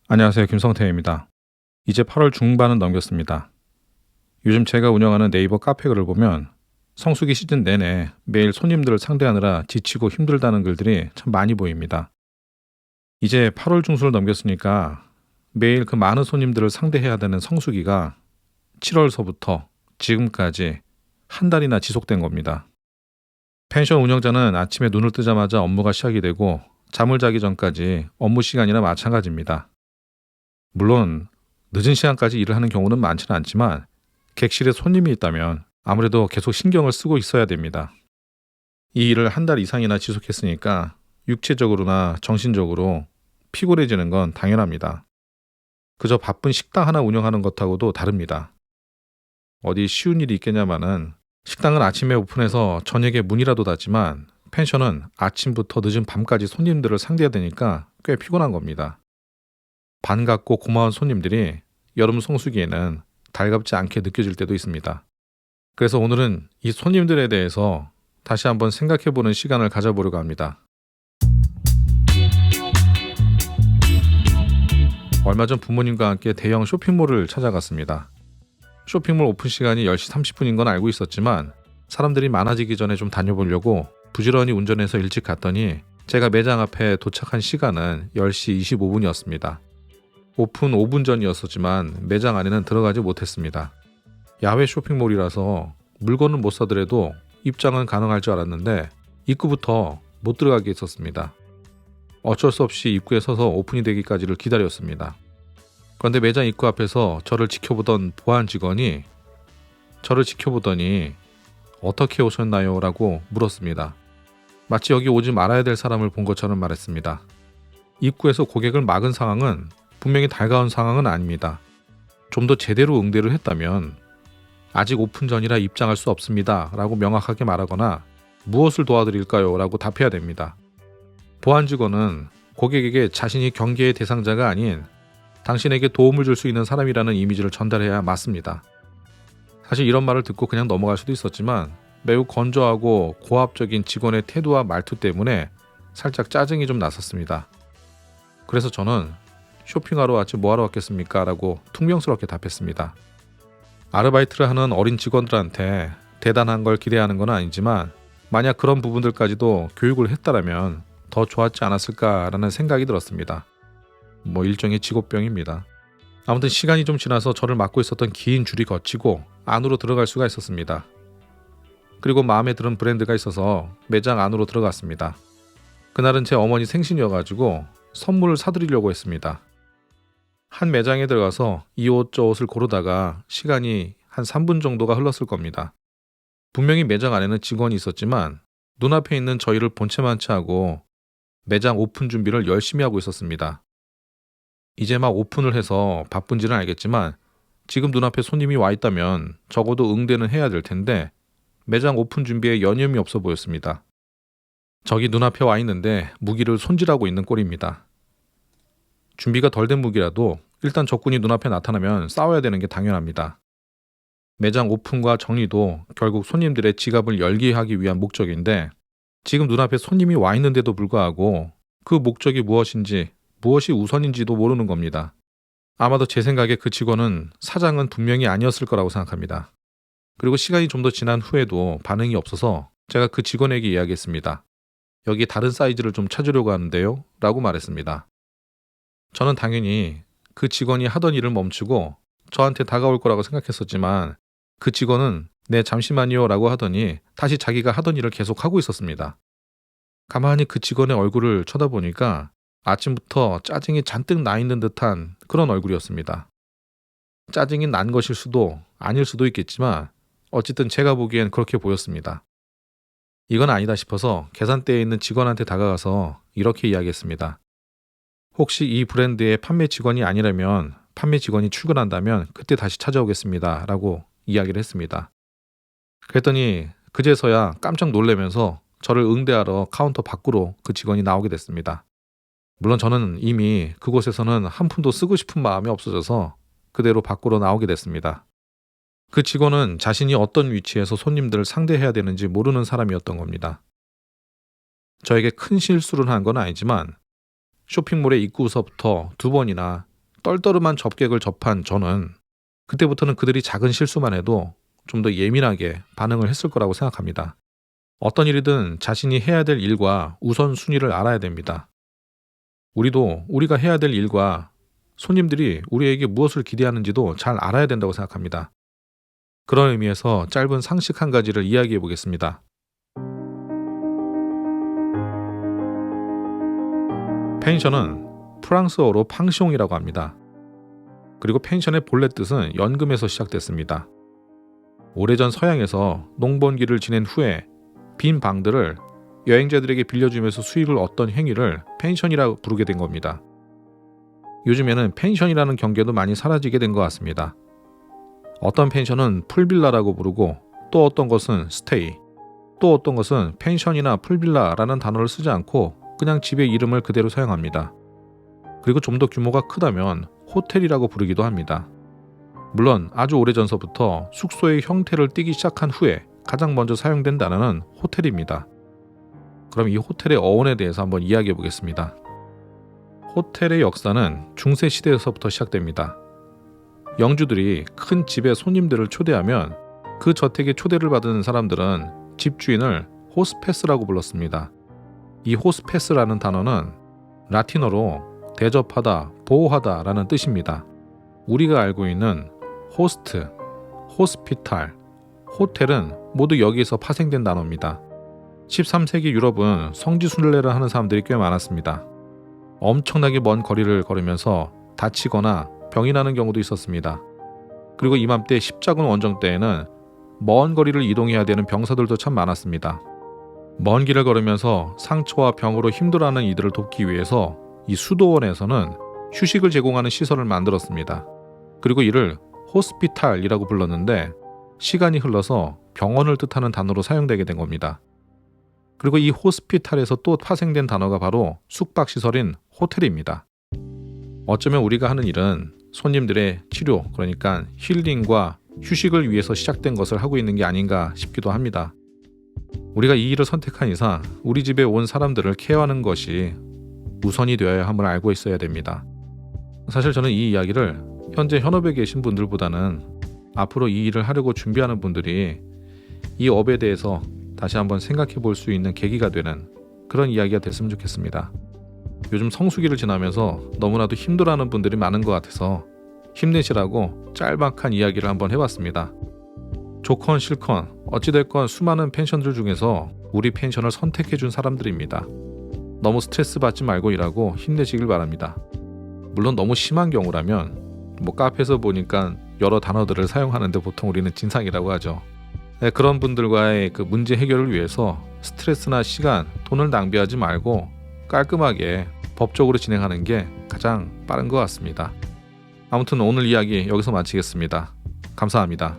안녕하세요. 김성태입니다. 이제 8월 중반은 넘겼습니다. 요즘 제가 운영하는 네이버 카페 글을 보면 성수기 시즌 내내 매일 손님들을 상대하느라 지치고 힘들다는 글들이 참 많이 보입니다. 이제 8월 중순을 넘겼으니까 매일 그 많은 손님들을 상대해야 되는 성수기가 7월서부터 지금까지 한 달이나 지속된 겁니다. 펜션 운영자는 아침에 눈을 뜨자마자 업무가 시작이 되고 잠을 자기 전까지 업무 시간이나 마찬가지입니다. 물론 늦은 시간까지 일을 하는 경우는 많지는 않지만 객실에 손님이 있다면 아무래도 계속 신경을 쓰고 있어야 됩니다. 이 일을 한 달 이상이나 지속했으니까 육체적으로나 정신적으로 피곤해지는 건 당연합니다. 그저 바쁜 식당 하나 운영하는 것하고도 다릅니다. 어디 쉬운 일이 있겠냐마는 식당은 아침에 오픈해서 저녁에 문이라도 닫지만 펜션은 아침부터 늦은 밤까지 손님들을 상대해야 되니까 꽤 피곤한 겁니다. 반갑고 고마운 손님들이 여름 성수기에는 달갑지 않게 느껴질 때도 있습니다. 그래서 오늘은 이 손님들에 대해서 다시 한번 생각해보는 시간을 가져보려고 합니다. 얼마 전 부모님과 함께 대형 쇼핑몰을 찾아갔습니다. 쇼핑몰 오픈 시간이 10시 30분인 건 알고 있었지만 사람들이 많아지기 전에 좀 다녀보려고 부지런히 운전해서 일찍 갔더니 제가 매장 앞에 도착한 시간은 10시 25분이었습니다. 오픈 5분 전이었었지만 매장 안에는 들어가지 못했습니다. 야외 쇼핑몰이라서 물건은 못 사더라도 입장은 가능할 줄 알았는데 입구부터 못 들어가게 했었습니다. 어쩔 수 없이 입구에 서서 오픈이 되기까지를 기다렸습니다. 그런데 매장 입구 앞에서 저를 지켜보던 보안 직원이 저를 지켜보더니 어떻게 오셨나요? 라고 물었습니다. 마치 여기 오지 말아야 될 사람을 본 것처럼 말했습니다. 입구에서 고객을 막은 상황은 분명히 달가운 상황은 아닙니다. 좀 더 제대로 응대를 했다면 아직 오픈 전이라 입장할 수 없습니다 라고 명확하게 말하거나 무엇을 도와드릴까요? 라고 답해야 됩니다. 보안 직원은 고객에게 자신이 경계의 대상자가 아닌 당신에게 도움을 줄 수 있는 사람이라는 이미지를 전달해야 맞습니다. 사실 이런 말을 듣고 그냥 넘어갈 수도 있었지만 매우 건조하고 고압적인 직원의 태도와 말투 때문에 살짝 짜증이 좀 났었습니다. 그래서 저는 쇼핑하러 왔지 뭐하러 왔겠습니까? 라고 퉁명스럽게 답했습니다. 아르바이트를 하는 어린 직원들한테 대단한 걸 기대하는 건 아니지만 만약 그런 부분들까지도 교육을 했다라면 더 좋았지 않았을까라는 생각이 들었습니다. 일종의 직업병입니다. 아무튼 시간이 좀 지나서 저를 막고 있었던 긴 줄이 거치고 안으로 들어갈 수가 있었습니다. 그리고 마음에 드는 브랜드가 있어서 매장 안으로 들어갔습니다. 그날은 제 어머니 생신이어가지고 선물을 사드리려고 했습니다. 한 매장에 들어가서 이 옷 저 옷을 고르다가 시간이 한 3분 정도가 흘렀을 겁니다. 분명히 매장 안에는 직원이 있었지만 눈앞에 있는 저희를 본체만 채하고 매장 오픈 준비를 열심히 하고 있었습니다. 이제 막 오픈을 해서 바쁜지는 알겠지만 지금 눈앞에 손님이 와 있다면 적어도 응대는 해야 될 텐데 매장 오픈 준비에 여념이 없어 보였습니다. 저기 눈앞에 와 있는데 무기를 손질하고 있는 꼴입니다. 준비가 덜 된 무기라도 일단 적군이 눈앞에 나타나면 싸워야 되는 게 당연합니다. 매장 오픈과 정리도 결국 손님들의 지갑을 열게 하기 위한 목적인데 지금 눈앞에 손님이 와 있는데도 불구하고 그 목적이 무엇인지 무엇이 우선인지도 모르는 겁니다. 아마도 제 생각에 그 직원은 사장은 분명히 아니었을 거라고 생각합니다. 그리고 시간이 좀 더 지난 후에도 반응이 없어서 제가 그 직원에게 이야기했습니다. 여기 다른 사이즈를 좀 찾으려고 하는데요? 라고 말했습니다. 저는 당연히 그 직원이 하던 일을 멈추고 저한테 다가올 거라고 생각했었지만 그 직원은 네 잠시만요 라고 하더니 다시 자기가 하던 일을 계속하고 있었습니다. 가만히 그 직원의 얼굴을 쳐다보니까 아침부터 짜증이 잔뜩 나 있는 듯한 그런 얼굴이었습니다. 짜증이 난 것일 수도 아닐 수도 있겠지만 어쨌든 제가 보기엔 그렇게 보였습니다. 이건 아니다 싶어서 계산대에 있는 직원한테 다가가서 이렇게 이야기했습니다. 혹시 이 브랜드의 판매 직원이 아니라면 판매 직원이 출근한다면 그때 다시 찾아오겠습니다 라고 이야기를 했습니다. 그랬더니 그제서야 깜짝 놀라면서 저를 응대하러 카운터 밖으로 그 직원이 나오게 됐습니다. 물론 저는 이미 그곳에서는 한 푼도 쓰고 싶은 마음이 없어져서 그대로 밖으로 나오게 됐습니다. 그 직원은 자신이 어떤 위치에서 손님들을 상대해야 되는지 모르는 사람이었던 겁니다. 저에게 큰 실수를 한 건 아니지만 쇼핑몰의 입구서부터 2번이나 떨떠름한 접객을 접한 저는 그때부터는 그들이 작은 실수만 해도 좀 더 예민하게 반응을 했을 거라고 생각합니다. 어떤 일이든 자신이 해야 될 일과 우선순위를 알아야 됩니다. 우리도 우리가 해야 될 일과 손님들이 우리에게 무엇을 기대하는지도 잘 알아야 된다고 생각합니다. 그런 의미에서 짧은 상식 한 가지를 이야기해 보겠습니다. 펜션은 프랑스어로 팡숑이라고 합니다. 그리고 펜션의 본래 뜻은 연금에서 시작됐습니다. 오래전 서양에서 농번기를 지낸 후에 빈 방들을 여행자들에게 빌려주면서 수익을 얻던 행위를 펜션이라고 부르게 된 겁니다. 요즘에는 펜션이라는 경계도 많이 사라지게 된 것 같습니다. 어떤 펜션은 풀빌라라고 부르고 또 어떤 것은 스테이, 또 어떤 것은 펜션이나 풀빌라라는 단어를 쓰지 않고 그냥 집의 이름을 그대로 사용합니다. 그리고 좀 더 규모가 크다면 호텔이라고 부르기도 합니다. 물론 아주 오래전서부터 숙소의 형태를 띠기 시작한 후에 가장 먼저 사용된 단어는 호텔입니다. 그럼 이 호텔의 어원에 대해서 한번 이야기해 보겠습니다. 호텔의 역사는 중세 시대에서부터 시작됩니다. 영주들이 큰 집에 손님들을 초대하면 그 저택에 초대를 받은 사람들은 집주인을 호스페스라고 불렀습니다. 이 호스페스라는 단어는 라틴어로 대접하다, 보호하다 라는 뜻입니다. 우리가 알고 있는 호스트, 호스피탈, 호텔은 모두 여기에서 파생된 단어입니다. 13세기 유럽은 성지순례를 하는 사람들이 꽤 많았습니다. 엄청나게 먼 거리를 걸으면서 다치거나 병이 나는 경우도 있었습니다. 그리고 이맘때 십자군 원정 때에는 먼 거리를 이동해야 되는 병사들도 참 많았습니다. 먼 길을 걸으면서 상처와 병으로 힘들어하는 이들을 돕기 위해서 이 수도원에서는 휴식을 제공하는 시설을 만들었습니다. 그리고 이를 호스피탈이라고 불렀는데 시간이 흘러서 병원을 뜻하는 단어로 사용되게 된 겁니다. 그리고 이 호스피탈에서 또 파생된 단어가 바로 숙박시설인 호텔입니다. 어쩌면 우리가 하는 일은 손님들의 치료, 그러니까 힐링과 휴식을 위해서 시작된 것을 하고 있는 게 아닌가 싶기도 합니다. 우리가 이 일을 선택한 이상 우리 집에 온 사람들을 케어하는 것이 우선이 되어야 함을 알고 있어야 됩니다. 사실 저는 이 이야기를 현재 현업에 계신 분들보다는 앞으로 이 일을 하려고 준비하는 분들이 이 업에 대해서 다시 한번 생각해 볼 수 있는 계기가 되는 그런 이야기가 됐으면 좋겠습니다. 요즘 성수기를 지나면서 너무나도 힘들어하는 분들이 많은 것 같아서 힘내시라고 짤막한 이야기를 한번 해봤습니다. 좋건 싫건 어찌됐건 수많은 펜션들 중에서 우리 펜션을 선택해준 사람들입니다. 너무 스트레스 받지 말고 일하고 힘내시길 바랍니다. 물론 너무 심한 경우라면 카페에서 보니까 여러 단어들을 사용하는데 보통 우리는 진상이라고 하죠. 네, 그런 분들과의 그 문제 해결을 위해서 스트레스나 시간, 돈을 낭비하지 말고 깔끔하게 법적으로 진행하는 게 가장 빠른 것 같습니다. 아무튼 오늘 이야기 여기서 마치겠습니다. 감사합니다.